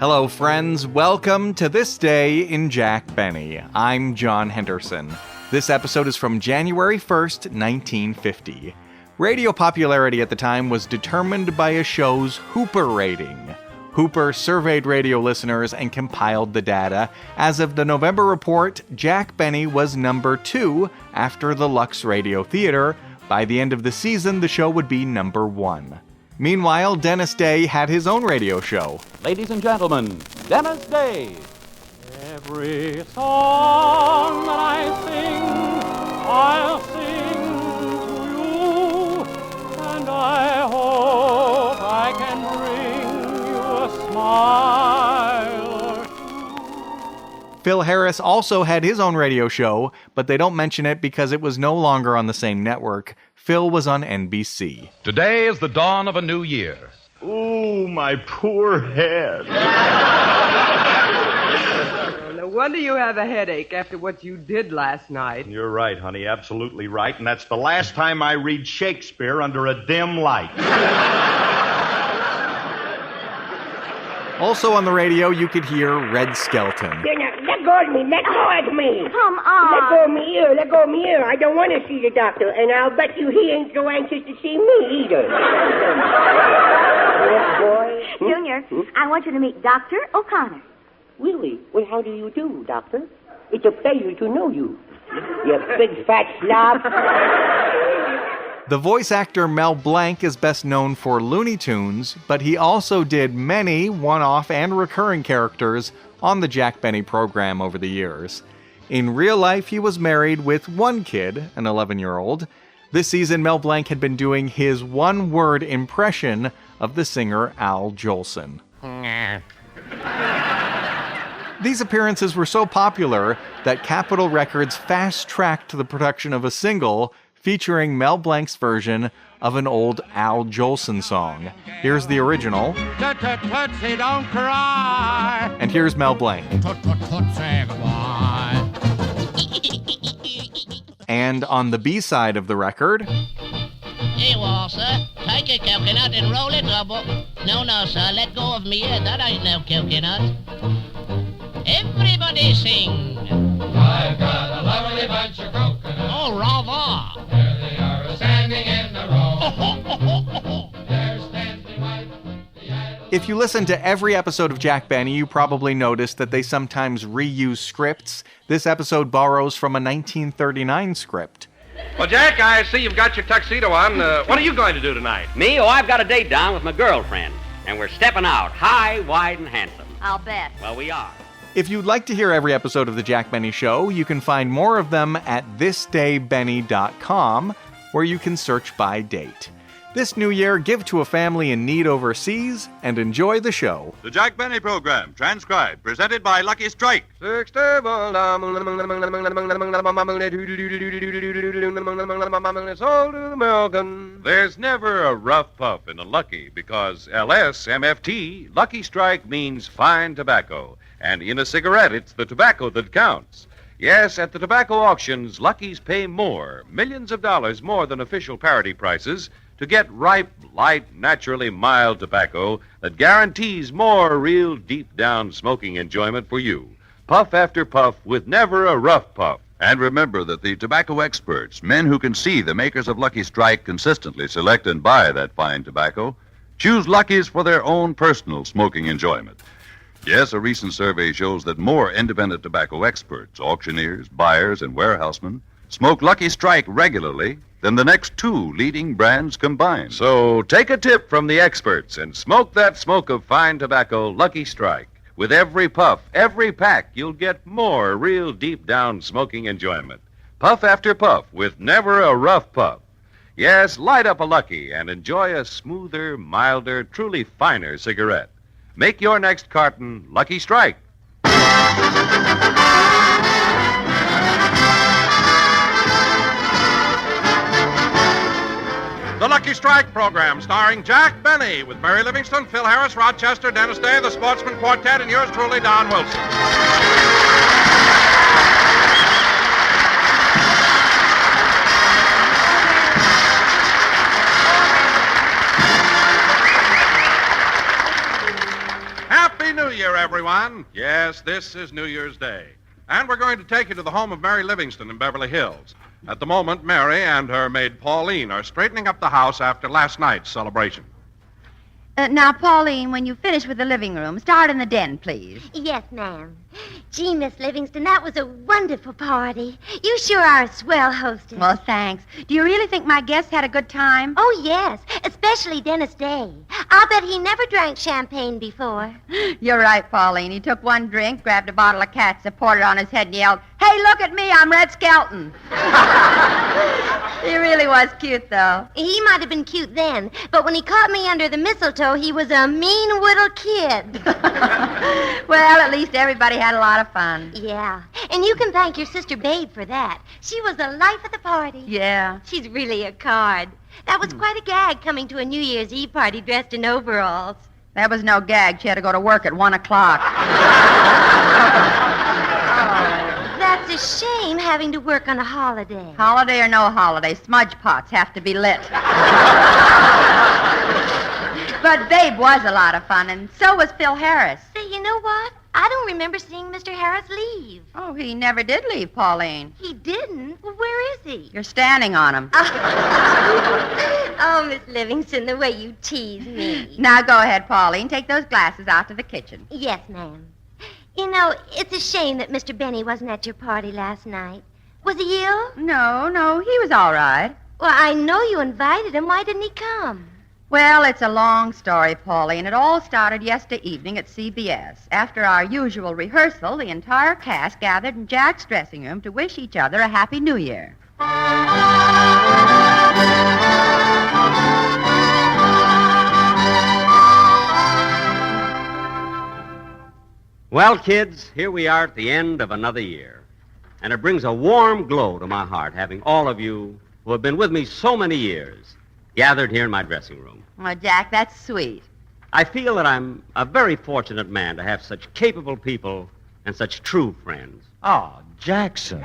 Hello, friends. Welcome to This Day in Jack Benny. I'm John Henderson. This episode is from January 1st, 1950. Radio popularity at the time was determined by a show's Hooper rating. Hooper surveyed radio listeners and compiled the data. As of the November report, Jack Benny was number 2 after the Lux Radio Theater. By the end of the season, the show would be number 1. Meanwhile, Dennis Day had his own radio show. Ladies and gentlemen, Dennis Day. Every song that I sing, I'll sing to you, and I hope I can bring you a smile or two. Phil Harris also had his own radio show, but they don't mention it because it was no longer on the same network. Phil was on NBC. Today is the dawn of a new year. Oh, my poor head. No wonder you have a headache after what you did last night. You're right, honey, absolutely right. And that's the last time I read Shakespeare under a dim light. Also on the radio, you could hear Red Skelton. Let go of me. Let go of me. Come on. Let go of me ear. Let go of me ear. I don't want to see the doctor, and I'll bet you he ain't so anxious to see me either. Yes, boy. Junior, I want you to meet Dr. O'Connor. Really? Well, how do you do, doctor? It's a pleasure to know you. You big fat slob. The voice actor Mel Blanc is best known for Looney Tunes, but he also did many one-off and recurring characters on the Jack Benny program over the years. In real life, he was married with one kid, an 11-year-old. This season, Mel Blanc had been doing his one-word impression of the singer Al Jolson. These appearances were so popular that Capitol Records fast-tracked the production of a single featuring Mel Blanc's version of an old Al Jolson song. Here's the original. Tootsie, don't cry. And here's Mel Blanc. Tootsie, goodbye. And on the B-side of the record... Hey, Walter, take a coconut and roll it double. No, sir, let go of me. That ain't no coconut. Everybody sing. I've got a lovely bunch of coconuts. Oh, rather. There they are, standing in a row. They're standing right. If you listen to every episode of Jack Benny, you probably noticed that they sometimes reuse scripts. This episode borrows from a 1939 script. Well, Jack, I see you've got your tuxedo on. What are you going to do tonight? Me? Oh, I've got a date down with my girlfriend. And we're stepping out, high, wide, and handsome. I'll bet. Well, we are. If you'd like to hear every episode of The Jack Benny Show, you can find more of them at thisdaybenny.com, where you can search by date. This new year, give to a family in need overseas and enjoy the show. The Jack Benny Program, transcribed, presented by Lucky Strike. There's never a rough puff in a Lucky because LSMFT, Lucky Strike, means fine tobacco. And in a cigarette, it's the tobacco that counts. Yes, at the tobacco auctions, Luckies pay more, millions of dollars more than official parity prices, to get ripe, light, naturally mild tobacco that guarantees more real deep-down smoking enjoyment for you. Puff after puff with never a rough puff. And remember that the tobacco experts, men who can see the makers of Lucky Strike consistently select and buy that fine tobacco, choose Luckies for their own personal smoking enjoyment. Yes, a recent survey shows that more independent tobacco experts, auctioneers, buyers, and warehousemen smoke Lucky Strike regularly than the next 2 leading brands combined. So take a tip from the experts and smoke that smoke of fine tobacco, Lucky Strike. With every puff, every pack, you'll get more real deep-down smoking enjoyment. Puff after puff with never a rough puff. Yes, light up a Lucky and enjoy a smoother, milder, truly finer cigarette. Make your next carton Lucky Strike. The Lucky Strike program, starring Jack Benny, with Mary Livingston, Phil Harris, Rochester, Dennis Day, the Sportsman Quartet, and yours truly, Don Wilson. Happy New Year, everyone. Yes, this is New Year's Day. And we're going to take you to the home of Mary Livingston in Beverly Hills. At the moment, Mary and her maid Pauline are straightening up the house after last night's celebration. Now, Pauline, when you finish with the living room, start in the den, please. Yes, ma'am. Gee, Miss Livingston, that was a wonderful party. You sure are a swell hostess. Well, thanks. Do you really think my guests had a good time? Oh, yes, especially Dennis Day. I'll bet he never drank champagne before. You're right, Pauline. He took one drink, grabbed a bottle of catsup, poured it on his head, and yelled, "Hey, look at me, I'm Red Skelton." He really was cute, though. He might have been cute then, but when he caught me under the mistletoe, he was a mean little kid. Well, at least everybody had a lot of fun. Yeah, and you can thank your sister Babe for that. She was the life of the party. Yeah. She's really a card. That was quite a gag, coming to a New Year's Eve party dressed in overalls. That was no gag. She had to go to work at 1 o'clock. That's a shame, having to work on a holiday. Holiday or no holiday, smudge pots have to be lit. But Babe was a lot of fun, and so was Phil Harris. Say, you know what? I don't remember seeing Mr. Harris leave. Oh, he never did leave, Pauline. He didn't? Well, where is he? You're standing on him. Oh, Miss Livingston, the way you tease me. Now go ahead, Pauline. Take those glasses out to the kitchen. Yes, ma'am. You know, it's a shame that Mr. Benny wasn't at your party last night. Was he ill? No, he was all right. Well, I know you invited him. Why didn't he come? Well, it's a long story, Pauline. It all started yesterday evening at CBS. After our usual rehearsal, the entire cast gathered in Jack's dressing room to wish each other a Happy New Year. Well, kids, here we are at the end of another year. And it brings a warm glow to my heart having all of you who have been with me so many years gathered here in my dressing room. Well, Jack, that's sweet. I feel that I'm a very fortunate man to have such capable people and such true friends. Oh, Jackson.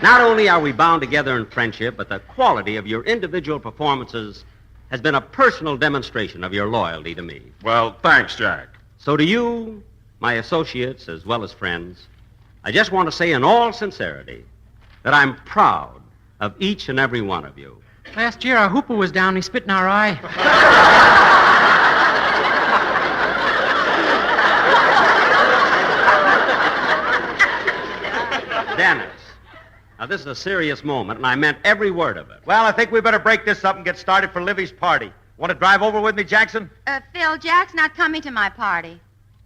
Not only are we bound together in friendship, but the quality of your individual performances has been a personal demonstration of your loyalty to me. Well, thanks, Jack. So to you, my associates as well as friends, I just want to say in all sincerity that I'm proud of each and every one of you. Last year, our hooper was down. He spit in our eye. Dennis, now this is a serious moment, and I meant every word of it. Well, I think we better break this up and get started for Livy's party. Want to drive over with me, Jackson? Phil, Jack's not coming to my party.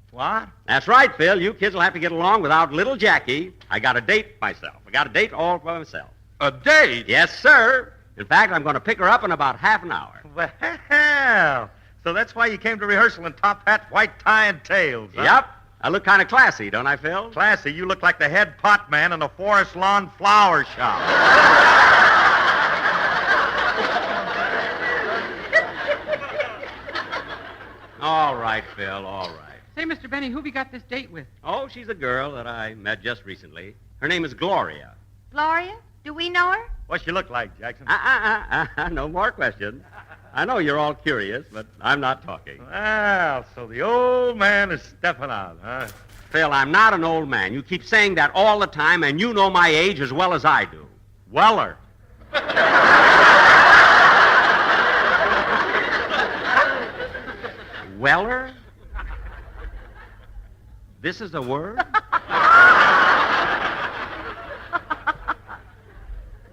What? That's right, Phil. You kids will have to get along without little Jackie. I got a date myself. I got a date all by myself. A date? Yes, sir. In fact, I'm going to pick her up in about half an hour. Well, so that's why you came to rehearsal in top hat, white tie, and tails, huh? Yep. I look kind of classy, don't I, Phil? Classy? You look like the head pot man in a Forest Lawn flower shop. All right, Phil, all right. Say, Mr. Benny, who have you got this date with? Oh, she's a girl that I met just recently. Her name is Gloria. Gloria? Do we know her? What's she look like, Jackson? No more questions. I know you're all curious, but I'm not talking. Well, so the old man is stepping out, huh? Phil, I'm not an old man. You keep saying that all the time, and you know my age as well as I do. Weller. Weller? This is a word?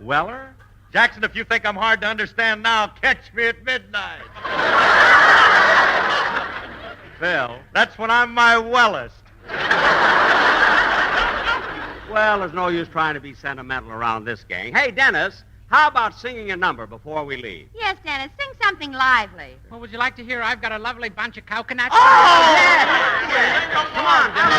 Weller? Jackson, if you think I'm hard to understand now, catch me at midnight. Phil. That's when I'm my wellest. Well, there's no use trying to be sentimental around this gang. Hey, Dennis, how about singing a number before we leave? Yes, Dennis, sing something lively. Well, would you like to hear I've Got a Lovely Bunch of Coconuts? Oh! Yes. Come on, Dennis.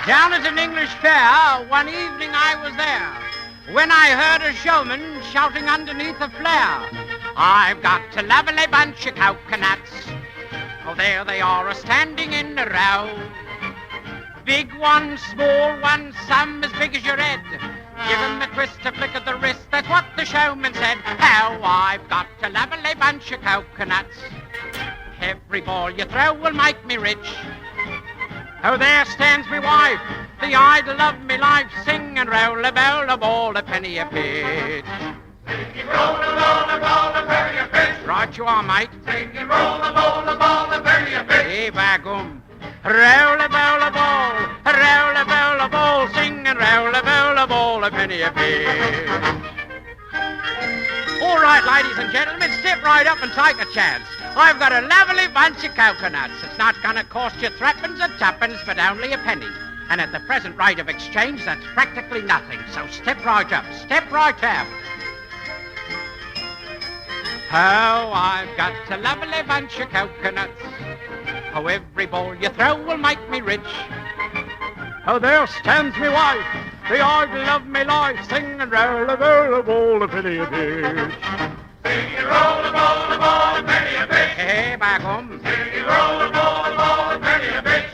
Down at an English fair, one evening I was there, when I heard a showman shouting underneath a flare, I've got a lovely bunch of coconuts. Oh, there they are, a-standing in a row. Big ones, small ones, some as big as your head. Give him a twist, a flick of the wrist, that's what the showman said. How I've got a lovely bunch of coconuts. Every ball you throw will make me rich. Oh, there stands me wife, the idol of me life, sing and roll a ball, a penny a pitch. Sing and roll a penny a pitch. Right you are, mate. Sing and roll a penny a pitch. Hey, bagum. Roll a ball, sing and roll a ball, a penny a pitch. All right, ladies and gentlemen, step right up and take a chance. I've got a lovely bunch of coconuts. It's not going to cost you threepence or tuppence, but only a penny. And at the present rate of exchange, that's practically nothing. So step right up, step right up. Oh, I've got a lovely bunch of coconuts. Oh, every ball you throw will make me rich. Oh, there stands me wife, the idol of me life, sing and roll a ball, a penny a pitch. Sing and roll a ball, a penny a pitch. Hey, back home. Sing and roll a ball, a penny a pitch.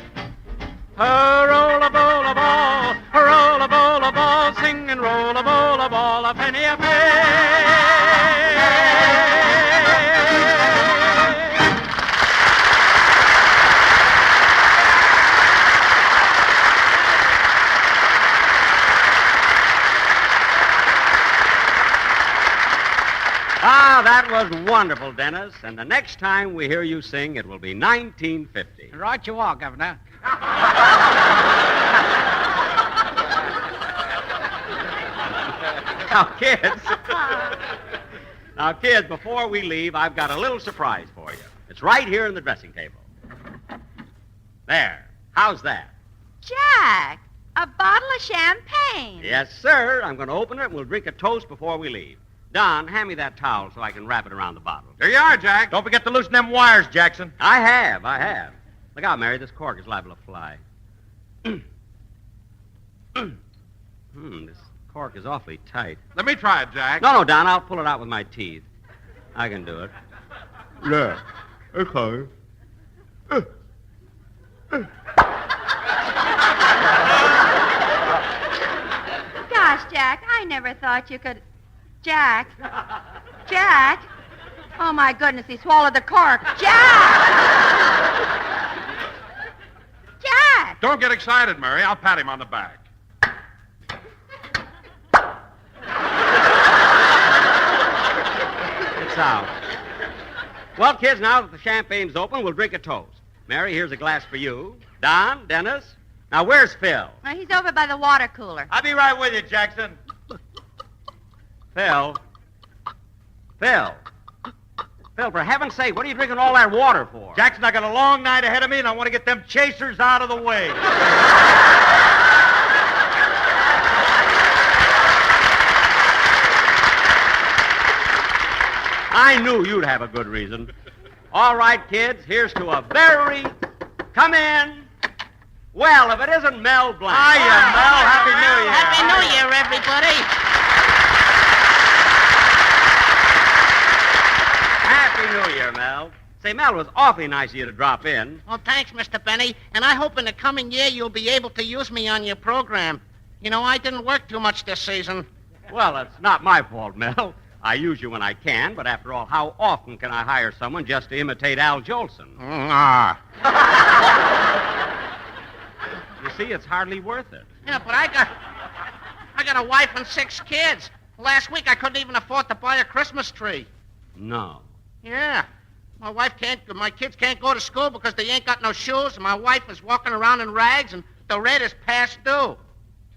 Oh, roll a ball, sing and roll a ball, a penny a pitch. Ah, that was wonderful, Dennis. And the next time we hear you sing, it will be 1950. Right you are, Governor. Now, kids, before we leave, I've got a little surprise for you. It's right here in the dressing table. There. How's that? Jack, a bottle of champagne. Yes, sir. I'm going to open it and we'll drink a toast before we leave. Don, hand me that towel so I can wrap it around the bottle. There you are, Jack. Don't forget to loosen them wires, Jackson. I have. Look out, Mary. This cork is liable to fly. This cork is awfully tight. Let me try it, Jack. No, Don. I'll pull it out with my teeth. I can do it. Yeah. Okay. Gosh, Jack, I never thought you could... Jack. Oh, my goodness, he swallowed the cork. Jack! Don't get excited, Mary. I'll pat him on the back. It's out. Well, kids, now that the champagne's open, we'll drink a toast. Mary, here's a glass for you. Don, Dennis. Now, where's Phil? He's over by the water cooler. I'll be right with you, Jackson. Phil, for heaven's sake, what are you drinking all that water for? Jackson, I got a long night ahead of me, and I want to get them chasers out of the way. I knew you'd have a good reason. All right, kids, here's to a very... Come in. Well, if it isn't Mel Blanc. Hiya, Mel. Happy New Year. Happy New Year, everybody. Happy New Year, Mel. Say, Mel, it was awfully nice of you to drop in. Well, thanks, Mr. Benny. And I hope in the coming year you'll be able to use me on your program. You know, I didn't work too much this season. Well, it's not my fault, Mel. I use you when I can, but after all, how often can I hire someone just to imitate Al Jolson? You see, it's hardly worth it. Yeah, but I got a wife and 6 kids. Last week I couldn't even afford to buy a Christmas tree. No. Yeah. My kids can't go to school because they ain't got no shoes, and my wife is walking around in rags, and the rent is past due.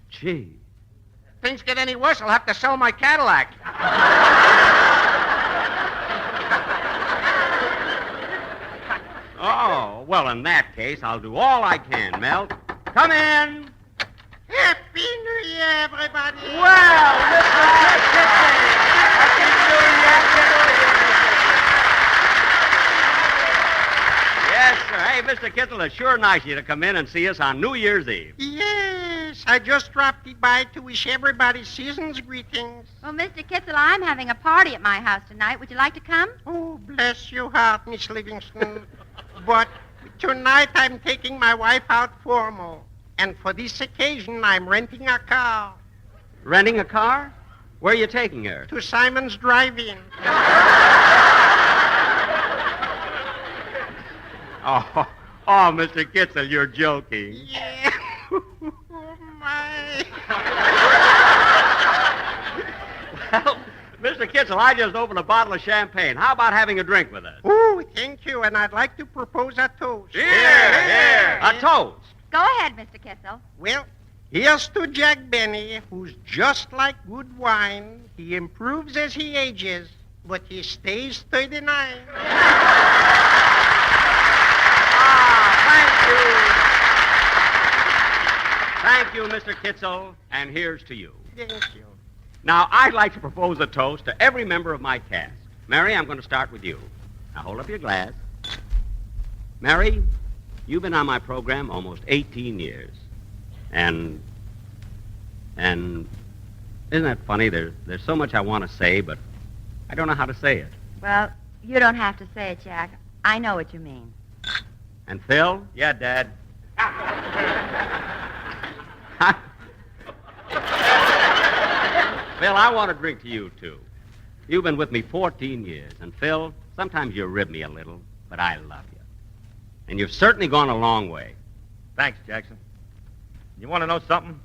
Gee. If things get any worse, I'll have to sell my Cadillac. Oh, well, in that case, I'll do all I can, Mel. Come in. Happy New Year, everybody. Well, Mr. Kitchen. Happy New Year. Yes, sir. Hey, Mr. Kittle, it's sure nice of you to come in and see us on New Year's Eve. Yes, I just dropped by to wish everybody season's greetings. Well, Mr. Kitzel, I'm having a party at my house tonight. Would you like to come? Oh, bless your heart, Miss Livingston. But tonight I'm taking my wife out formal. And for this occasion, I'm renting a car. Renting a car? Where are you taking her? To Simon's Drive-In. Oh, Mr. Kitzel, you're joking. Yeah. Oh, my. Well, Mr. Kitzel, I just opened a bottle of champagne. How about having a drink with us? Oh, thank you, and I'd like to propose a toast. Here. A toast. Go ahead, Mr. Kitzel. Well, here's to Jack Benny, who's just like good wine. He improves as he ages, but he stays 39. Thank you, Mr. Kitzel, and here's to you. Thank you. Now, I'd like to propose a toast to every member of my cast. Mary, I'm going to start with you. Now, hold up your glass. Mary, you've been on my program almost 18 years. And isn't that funny? There's so much I want to say, but I don't know how to say it. Well, you don't have to say it, Jack. I know what you mean. And Phil? Yeah, Dad. Phil, I want to drink to you, too. You've been with me 14 years. And, Phil, sometimes you rib me a little, but I love you. And you've certainly gone a long way. Thanks, Jackson. You want to know something?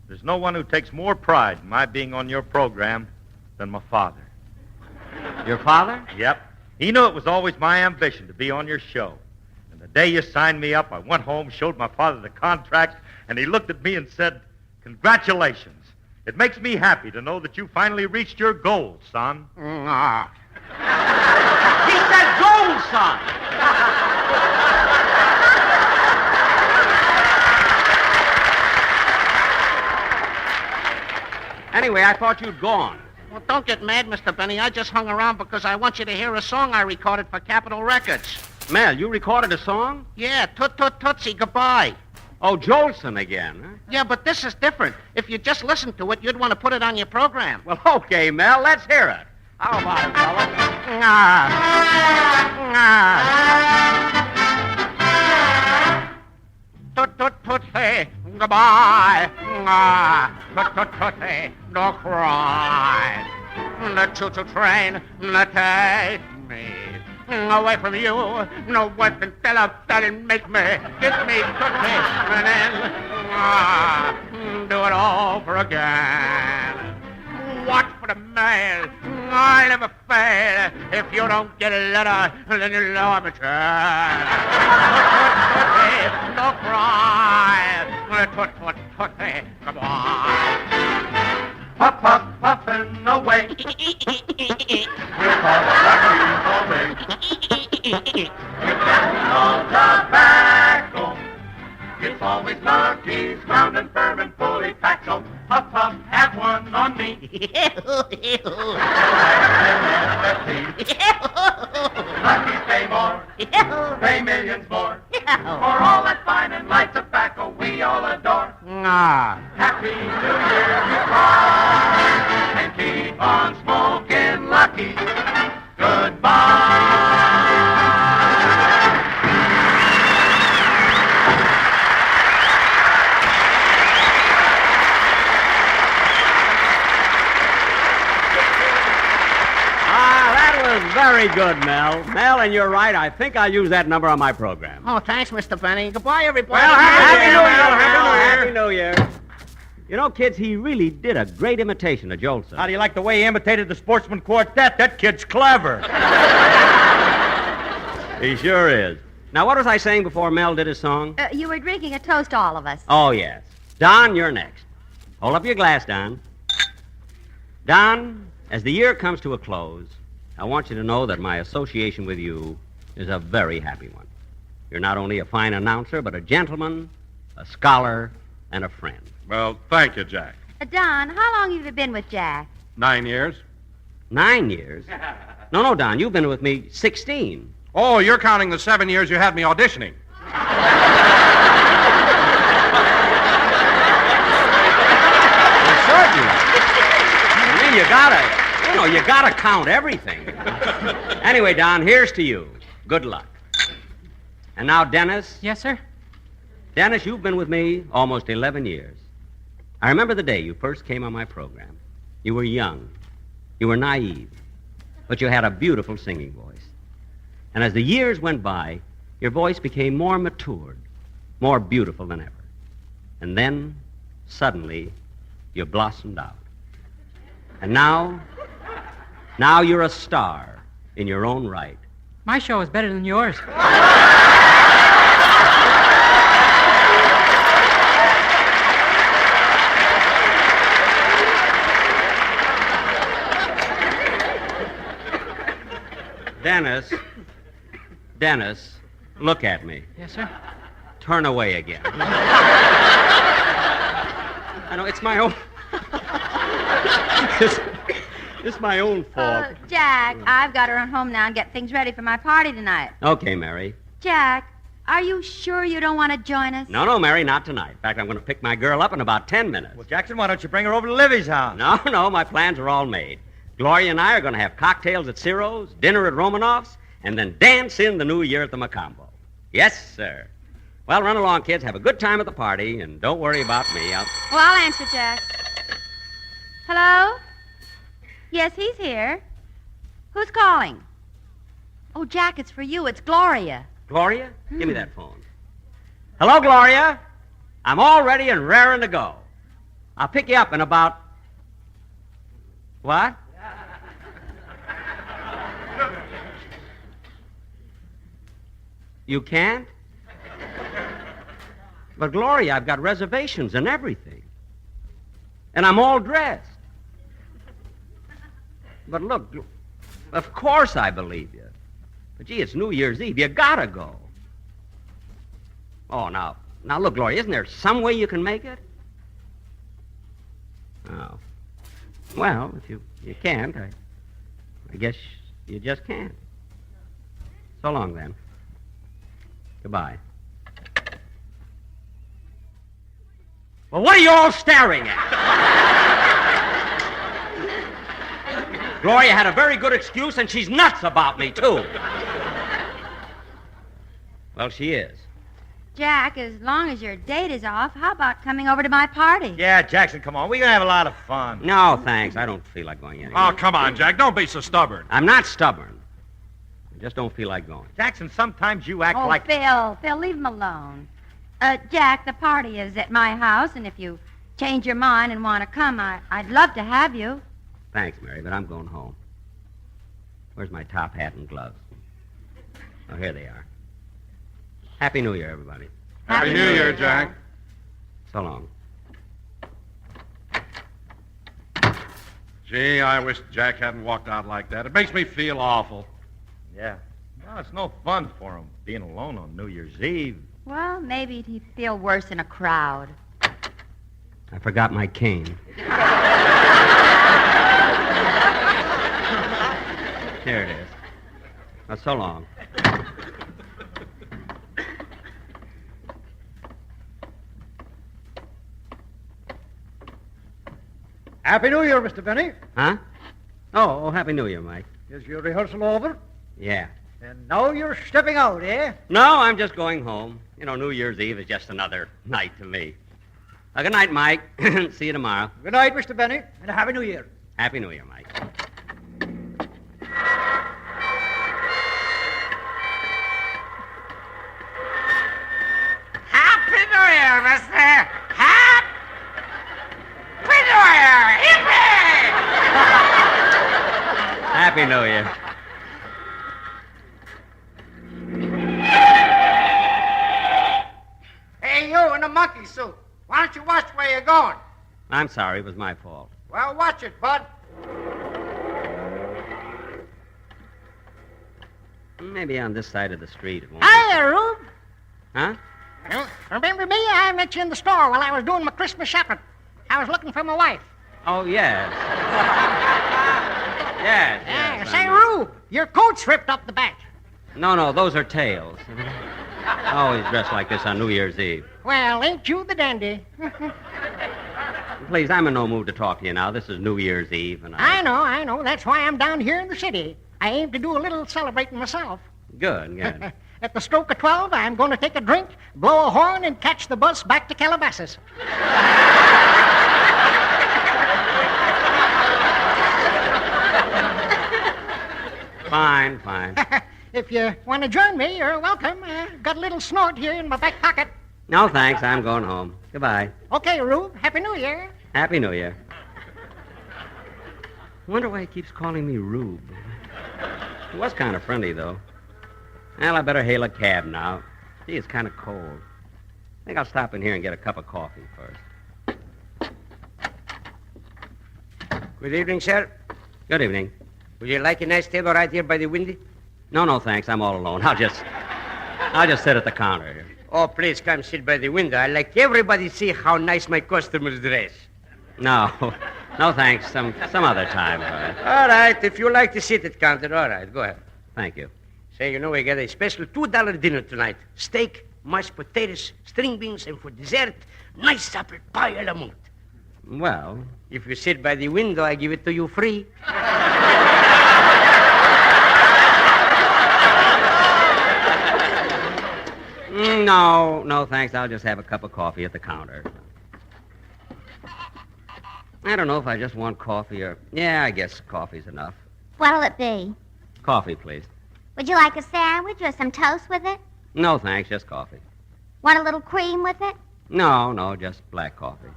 There's no one who takes more pride in my being on your program than my father. Your father? Yep. He knew it was always my ambition to be on your show. And the day you signed me up, I went home, showed my father the contract, and he looked at me and said, "Congratulations. It makes me happy to know that you finally reached your goal, son." He said gold, son! Anyway, I thought you'd gone. Well, don't get mad, Mr. Benny. I just hung around because I want you to hear a song I recorded for Capitol Records. Mel, you recorded a song? Yeah, Toot Toot Tootsie, goodbye. Oh, Jolson again, huh? Yeah, but this is different. If you just listened to it, you'd want to put it on your program. Well, okay, Mel, let's hear it. How about it, fellas? Toot Toot Tootsie, goodbye. Toot Toot Tootsie, don't cry. The choo-choo train, take me away from you. No one can tell us that it make me, get me, tootsie, and then do it all over again. Watch for the mail. I'll never fail. If you don't get a letter, then you know I'm a child. Don't cry. Toot, toot, tootsie, come on. Puff, puff, puffin' away. We'll call it lucky no tobacco. It's always Lucky's round and firm and fully packed. So puff, puff, have one on me. Lucky's pay more, pay millions more. For all that fine and light tobacco we all adore. Happy New Year, we cry, and keep on smoking Lucky. Goodbye. Very good, Mel. Mel, and you're right. I think I'll use that number on my program. Oh, thanks, Mr. Benny. Goodbye, everybody. Well, Happy New Year, Happy New Year. You know, kids, he really did a great imitation of Jolson. How do you like the way he imitated the Sportsman Quartet? That kid's clever. He sure is. Now, what was I saying before Mel did his song? You were drinking a toast to all of us. Oh, yes. Don, you're next. Hold up your glass, Don. Don, as the year comes to a close, I want you to know that my association with you is a very happy one. You're not only a fine announcer, but a gentleman, a scholar, and a friend. Well, thank you, Jack. Don, how long have you been with Jack? 9 years. 9 years? No, Don, you've been with me 16. Oh, you're counting the 7 years you had me auditioning. Certainly. I mean, you gotta count everything. Anyway, Don, here's to you. Good luck. And now, Dennis. Yes, sir? Dennis, you've been with me almost 11 years. I remember the day you first came on my program. You were young. You were naive. But you had a beautiful singing voice. And as the years went by, your voice became more matured, more beautiful than ever. And then, suddenly, you blossomed out. And now you're a star in your own right. My show is better than yours. Dennis, look at me. Yes, sir? Turn away again. I know, it's my own... it's my own fault. Jack, I've got to run home now and get things ready for my party tonight. Okay, Mary. Jack, are you sure you don't want to join us? No, Mary, not tonight. In fact, I'm going to pick my girl up in about 10 minutes. Well, Jackson, why don't you bring her over to Livy's house? No, my plans are all made. Gloria and I are going to have cocktails at Ciro's, dinner at Romanoff's, and then dance in the new year at the Macombo. Yes, sir. Well, run along, kids. Have a good time at the party, and don't worry about me. I'll answer, Jack. Hello? Yes, he's here. Who's calling? Oh, Jack, it's for you. It's Gloria. Gloria? Give me that phone. Hello, Gloria. I'm all ready and raring to go. I'll pick you up in about... What? You can't? But, Gloria, I've got reservations and everything. And I'm all dressed. But look, of course I believe you. But, gee, it's New Year's Eve. You gotta go. Oh, now look, Gloria, isn't there some way you can make it? Oh. Well, if you can't, I guess you just can't. So long, then. Goodbye. Well, what are you all staring at? Gloria had a very good excuse, and she's nuts about me, too. Well, she is. Jack, as long as your date is off, how about coming over to my party? Yeah, Jackson, come on. We're going to have a lot of fun. No, thanks. I don't feel like going anywhere. Oh, come on, Jack. Don't be so stubborn. I'm not stubborn. I just don't feel like going. Jackson, sometimes you act Oh, like... Phil, leave him alone. Jack, the party is at my house, and if you change your mind and want to come, I'd love to have you. Thanks, Mary, but I'm going home. Where's my top hat and gloves? Oh, here they are. Happy New Year, everybody. Happy New Year, Jack. So long. Gee, I wish Jack hadn't walked out like that. It makes me feel awful. Yeah. No, it's no fun for him being alone on New Year's Eve. Well, maybe he'd feel worse in a crowd. I forgot my cane. Here it is. Well, so long. Happy New Year, Mr. Benny. Huh? Oh, Happy New Year, Mike. Is your rehearsal over? Yeah. And now you're stepping out, eh? No, I'm just going home. You know, New Year's Eve is just another night to me. Good night, Mike. See you tomorrow. Good night, Mr. Benny, and a Happy New Year. Happy New Year, Mike. Happy New Year, mister. Happy New Year. Yippee! Happy New Year. Hey, you in the monkey suit. Why don't you watch where you're going? I'm sorry, it was my fault. Well, watch it, bud. Maybe on this side of the street it won't. Hiya, Rube. Huh? Well, remember me? I met you in the store while I was doing my Christmas shopping. I was looking for my wife. Oh, yes. Yes. Say, Rube, your coat's ripped up the back. No, those are tails. Always dressed like this on New Year's Eve. Well, ain't you the dandy? Please, I'm in no mood to talk to you now. This is New Year's Eve, and I know. That's why I'm down here in the city. I aim to do a little celebrating myself. Good. At the stroke of 12, I'm going to take a drink, blow a horn, and catch the bus back to Calabasas. Fine, fine. If you want to join me, you're welcome. Got a little snort here in my back pocket. No, thanks. I'm going home. Goodbye. Okay, Rube. Happy New Year. Happy New Year. I wonder why he keeps calling me Rube. He was kind of friendly, though. Well, I better hail a cab now. Gee, it's kind of cold. I think I'll stop in here and get a cup of coffee first. Good evening, sir. Good evening. Would you like a nice table right here by the window? No, thanks. I'm all alone. I'll just sit at the counter here. Oh, please come sit by the window. I like everybody to see how nice my customers dress. No, thanks. Some other time. All right, if you like to sit at counter, all right, go ahead. Thank you. Say, we got a special $2 dinner tonight. Steak, mashed potatoes, string beans, and for dessert, nice apple pie a la menthe. Well, if you sit by the window, I give it to you free. No, thanks. I'll just have a cup of coffee at the counter. I don't know if I just want coffee or... Yeah, I guess coffee's enough. What'll it be? Coffee, please. Would you like a sandwich or some toast with it? No, thanks. Just coffee. Want a little cream with it? No, just black coffee.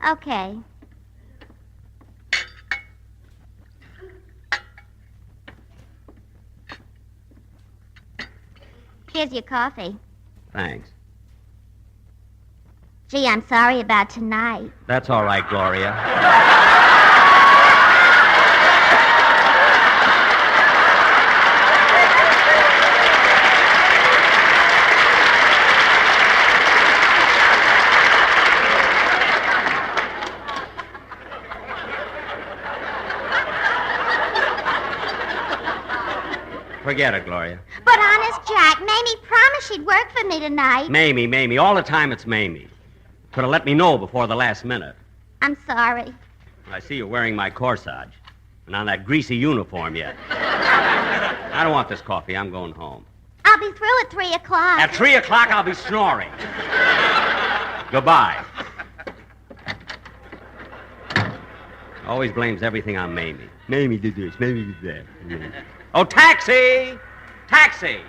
Okay. Here's your coffee. Thanks. Gee, I'm sorry about tonight. That's all right, Gloria. Forget it, Gloria. But honest, Jack, Mamie promised she'd work for me tonight. Mamie. All the time it's Mamie. Could have let me know before the last minute. I'm sorry. I see you're wearing my corsage. And on that greasy uniform yet. I don't want this coffee. I'm going home. I'll be through at 3 o'clock. At 3 o'clock, I'll be snoring. Goodbye. Always blames everything on Mamie. Mamie did this, Mamie did that. Oh, taxi! Taxi!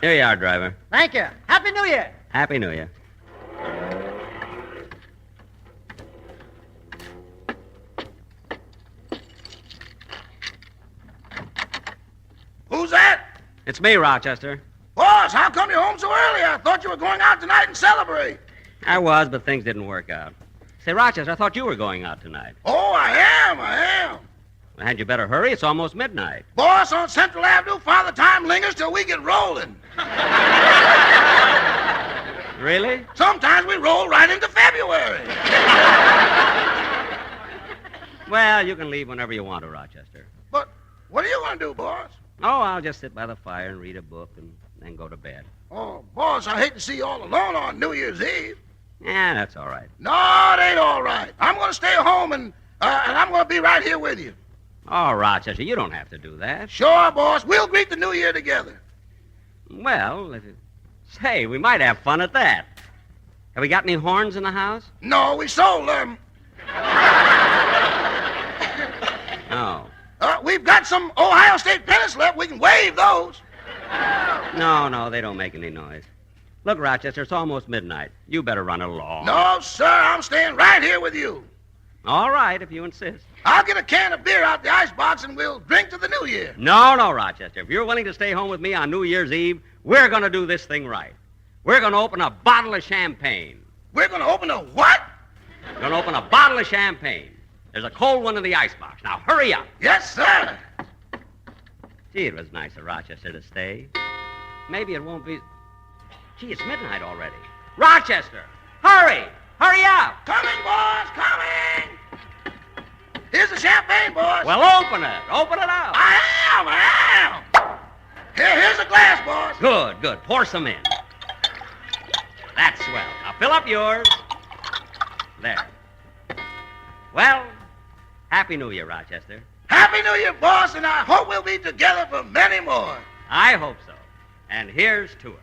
Here you are, driver. Thank you. Happy New Year. Happy New Year. Who's that? It's me, Rochester. Boss, how come you're home so early? I thought you were going out tonight and celebrate. I was, but things didn't work out. Say, Rochester, I thought you were going out tonight. Oh, I am. Well, had you better hurry? It's almost midnight. Boss, on Central Avenue, Father Time lingers till we get rolling. Really? Sometimes we roll right into February. Well, you can leave whenever you want to, Rochester. But what are you going to do, boss? Oh, I'll just sit by the fire and read a book and then go to bed. Oh, boss, I hate to see you all alone on New Year's Eve. Yeah, that's all right. No, it ain't all right. I'm going to stay home and I'm going to be right here with you. Oh, Rochester, you don't have to do that. Sure, boss. We'll greet the New Year together. Well, say, we might have fun at that. Have we got any horns in the house? No, we sold them. No. We've got some Ohio State pennants left. We can wave those. No, they don't make any noise. Look, Rochester, it's almost midnight. You better run along. No, sir, I'm staying right here with you. All right, if you insist. I'll get a can of beer out the icebox and we'll drink to the New Year. No, Rochester. If you're willing to stay home with me on New Year's Eve, we're going to do this thing right. We're going to open a bottle of champagne. We're going to open a what? We're going to open a bottle of champagne. There's a cold one in the icebox. Now, hurry up. Yes, sir. Gee, it was nice of Rochester to stay. Maybe it won't be... Gee, it's midnight already. Rochester, hurry! Hurry up! Coming, boss, coming! Here's the champagne, boss. Well, open it. Open it up. I am. Here's a glass, boss. Good. Pour some in. That's swell. Now, fill up yours. There. Well, Happy New Year, Rochester. Happy New Year, boss, and I hope we'll be together for many more. I hope so. And here's to it.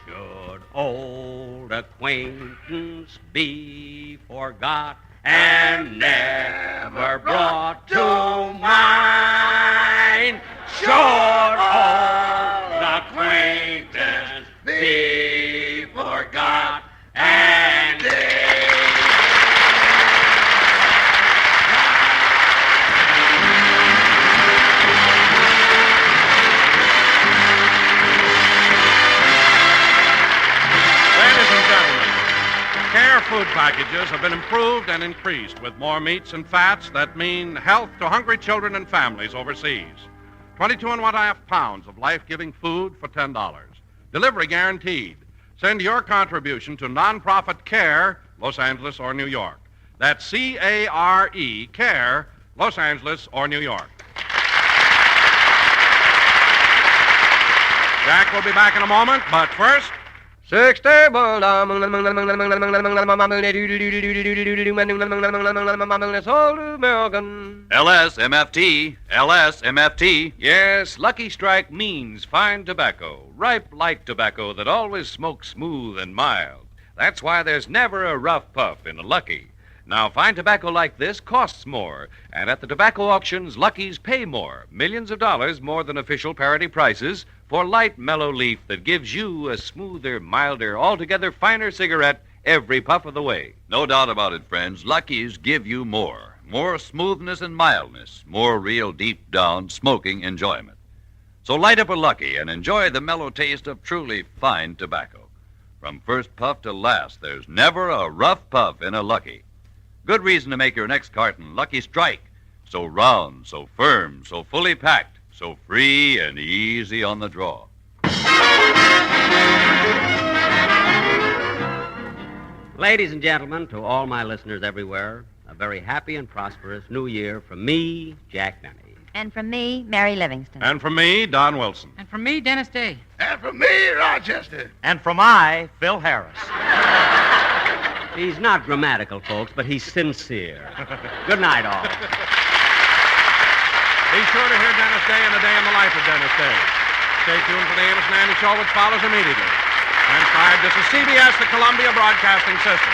Should old acquaintance be forgot and never brought to mind? Should old acquaintance be forgot and Care food packages have been improved and increased with more meats and fats that mean health to hungry children and families overseas. 22 1/2 pounds of life-giving food for $10. Delivery guaranteed. Send your contribution to nonprofit CARE, Los Angeles or New York. That's C-A-R-E, CARE, Los Angeles or New York. Jack will be back in a moment, but first... 60 all American. LSMFT, LSMFT. Yes, Lucky Strike means fine tobacco, ripe, light tobacco that always smokes smooth and mild. That's why there's never a rough puff in a Lucky. Now, fine tobacco like this costs more, and at the tobacco auctions, Luckies pay more, millions of dollars more than official parity prices, for light, mellow leaf that gives you a smoother, milder, altogether finer cigarette every puff of the way. No doubt about it, friends. Luckies give you more. More smoothness and mildness. More real deep-down smoking enjoyment. So light up a Lucky and enjoy the mellow taste of truly fine tobacco. From first puff to last, there's never a rough puff in a Lucky. Good reason to make your next carton Lucky Strike. So round, so firm, so fully packed, so free and easy on the draw. Ladies and gentlemen, to all my listeners everywhere, a very happy and prosperous New Year from me, Jack Benny. And from me, Mary Livingston. And from me, Don Wilson. And from me, Dennis Day. And from me, Rochester. And from I, Phil Harris. He's not grammatical, folks, but he's sincere. Good night, all. Be sure to hear Dennis Day and A Day in the Life of Dennis Day. Stay tuned for the Amos and Andy Show, which follows immediately. Transcribed, this is CBS, the Columbia Broadcasting System.